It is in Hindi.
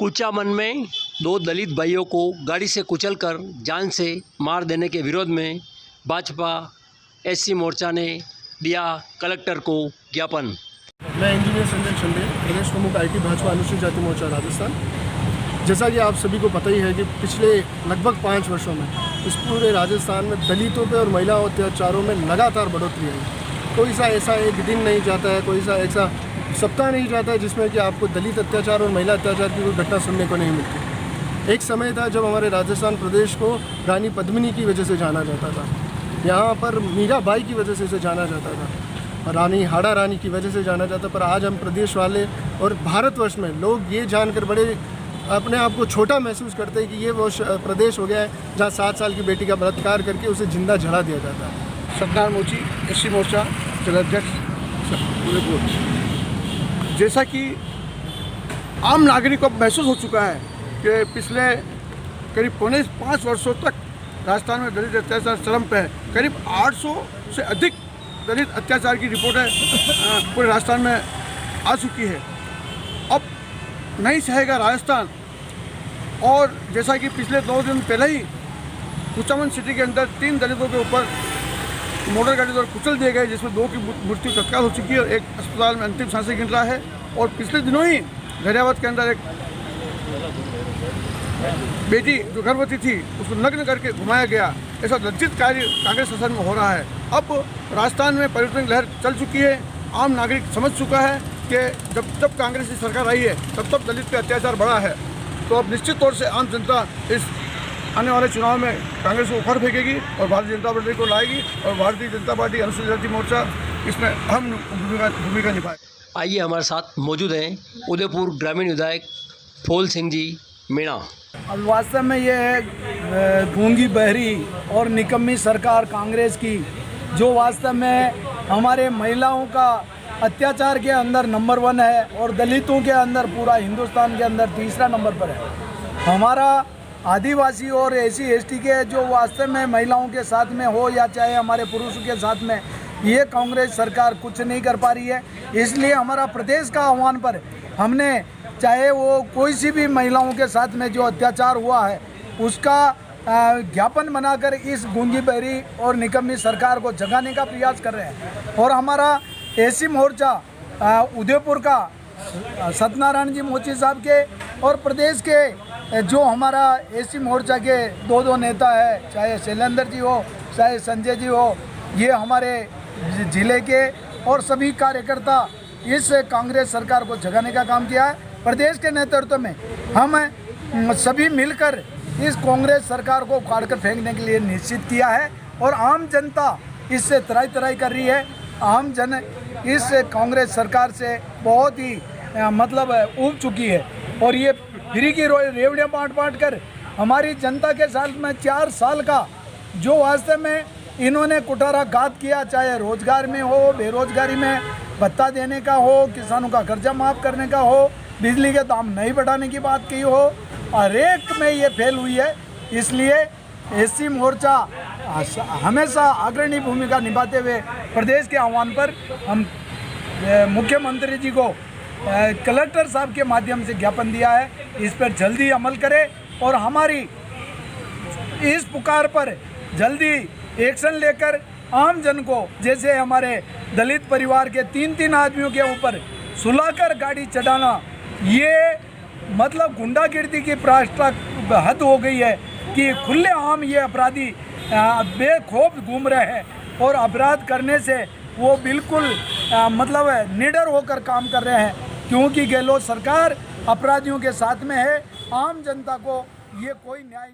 कुचामन में दो दलित भाइयों को गाड़ी से कुचलकर जान से मार देने के विरोध में भाजपा एससी मोर्चा ने दिया कलेक्टर को ज्ञापन। मैं इंजीनियर संजय शिंदे, प्रदेश प्रमुख आईटी भाजपा अनुसूचित जाति मोर्चा राजस्थान। जैसा कि आप सभी को पता ही है कि पिछले लगभग 5 वर्षों में इस पूरे राजस्थान में दलितों पे और महिला अत्याचारों में लगातार बढ़ोतरी आई। कोई सा ऐसा एक दिन नहीं जाता है, कोई सा ऐसा सप्ताह नहीं जाता है जिसमें कि आपको दलित अत्याचार और महिला अत्याचार की कोई घटना सुनने को नहीं मिलती। एक समय था जब हमारे राजस्थान प्रदेश को रानी पद्मिनी की वजह से जाना जाता था, यहाँ पर मीराबाई की वजह से इसे जाना जाता था, रानी हाड़ा रानी की वजह से जाना जाता। पर आज हम प्रदेश वाले और भारतवर्ष में लोग ये जानकर बड़े अपने आप को छोटा महसूस करते हैं कि ये वो प्रदेश हो गया है जहाँ 7 साल की बेटी का बलात्कार करके उसे जिंदा जला दिया जाता है। सतनारायण मोची, एससी मोर्चा जिलाध्यक्ष उदयपुर। जैसा कि आम नागरिक को महसूस हो चुका है कि पिछले करीब 5 वर्षों तक राजस्थान में दलित अत्याचार चरम पे है। करीब 800 से अधिक दलित अत्याचार की रिपोर्टें पूरे राजस्थान में आ चुकी है। अब नहीं सहेगा राजस्थान। और जैसा कि पिछले 2 दिन पहले ही कुचामन सिटी के अंदर 3 दलितों के ऊपर मोटर गाड़ी द्वारा कुचल दिए गए, जिसमें 2 की मृत्यु तत्काल हो चुकी है और एक अस्पताल में अंतिम सांसें गिन रहा है। और पिछले दिनों ही घरियावत के अंदर एक बेटी जो गर्भवती थी उसको नग्न करके घुमाया गया। ऐसा लज्जित कार्य कांग्रेस शासन में हो रहा है। अब राजस्थान में परिवर्तन लहर चल चुकी है। आम नागरिक समझ चुका है कि जब कांग्रेस की सरकार आई है तब दलित पे अत्याचार बढ़ा है। तो अब निश्चित तौर से आम जनता इस आने वाले चुनाव में कांग्रेस को उखाड़ फेंकेगी और भारतीय जनता पार्टी को लाएगी और भारतीय जनता पार्टी अनुसूचित जाति मोर्चा इसमें अहम भूमिका निभाए। आइए हमारे साथ मौजूद हैं उदयपुर ग्रामीण विधायक फूल सिंह जी मीणा। अब वास्तव में ये है गूंगी बहरी और निकम्मी सरकार कांग्रेस की, जो वास्तव में हमारे महिलाओं का अत्याचार के अंदर नंबर 1 है और दलितों के अंदर पूरा हिंदुस्तान के अंदर तीसरा नंबर पर है। हमारा आदिवासी और एससी एसटी के जो वास्तव में महिलाओं के साथ में हो या चाहे हमारे पुरुषों के साथ में, ये कांग्रेस सरकार कुछ नहीं कर पा रही है। इसलिए हमारा प्रदेश का आह्वान पर हमने चाहे वो कोई सी भी महिलाओं के साथ में जो अत्याचार हुआ है उसका ज्ञापन बनाकर इस गूंगी बहरी और निकम्मी सरकार को जगाने का प्रयास कर रहे हैं। और हमारा एससी मोर्चा उदयपुर का सत्यनारायण जी मोची साहब के और प्रदेश के जो हमारा एससी मोर्चा के 2 नेता है, चाहे शैलेंद्र जी हो चाहे संजय जी हो, ये हमारे जिले के और सभी कार्यकर्ता इस कांग्रेस सरकार को जगाने का काम किया है। प्रदेश के नेतृत्व में हम सभी मिलकर इस कांग्रेस सरकार को उखाड़ कर फेंकने के लिए निश्चित किया है और आम जनता इससे तराई कर रही है। आम जन इस कांग्रेस सरकार से बहुत ही ऊब चुकी है और ये फ्री की रेवड़ियाँ बांट कर हमारी जनता के साथ में 4 साल का जो वास्तव में इन्होंने कुटारा घात किया, चाहे रोजगार में हो, बेरोजगारी में भत्ता देने का हो, किसानों का कर्जा माफ़ करने का हो, बिजली के दाम नहीं बढ़ाने की बात की हो, हर एक में ये फेल हुई है। इसलिए एससी मोर्चा हमेशा अग्रणी भूमिका निभाते हुए प्रदेश के आह्वान पर हम मुख्यमंत्री जी को कलेक्टर साहब के माध्यम से ज्ञापन दिया है, इस पर जल्दी अमल करें और हमारी इस पुकार पर जल्दी एक्शन लेकर आम जन को, जैसे हमारे दलित परिवार के 3 आदमियों के ऊपर सुलाकर गाड़ी चढ़ाना, ये गुंडागिर्दी की हद हो गई है कि खुलेआम ये अपराधी बेखौफ घूम रहे हैं और अपराध करने से वो बिल्कुल निडर होकर काम कर रहे हैं, क्योंकि गहलोत सरकार अपराधियों के साथ में है। आम जनता को ये कोई न्याय